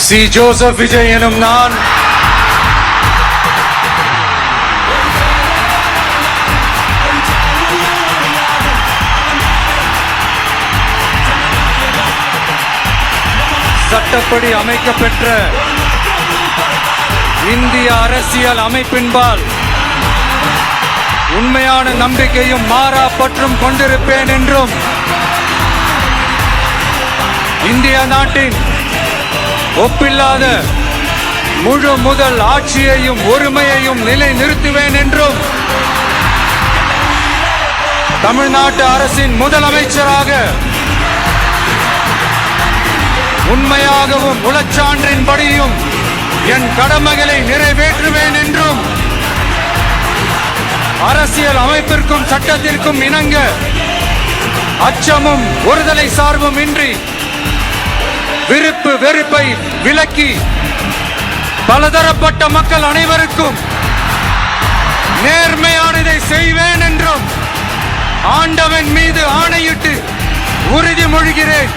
C. Joseph Vijay எனும் நான் சட்டப்படி அமைக்கப்பெற்ற இந்திய அரசியல் அமைப்பின்பால் உண்மையான நம்பிக்கையும் மாறா பற்றும் கொண்டிருப்பேன் என்றும் இந்திய நாட்டின் ஒப்பில்லாத முழு முதல் ஆட்சியையும் ஒருமையையும் நிலை நிறுத்துவேன் என்றும் தமிழ்நாட்டு அரசின் முதலமைச்சராக உண்மையாகவும் உளச்சான்றின்படியும் என் கடமைகளை நிறைவேற்றுவேன் என்றும் அரசியல் அமைப்பிற்கும் சட்டத்திற்கும் இணங்க அச்சமும் ஒருதலை சார்பும் இன்றி விருப்பு வெறுப்பை விலக்கி பலதரப்பட்ட மக்கள் அனைவருக்கும் நேர்மையானதை செய்வேன் என்றும் ஆண்டவன் மீது ஆணையிட்டு உறுதிமொழிகிறேன்.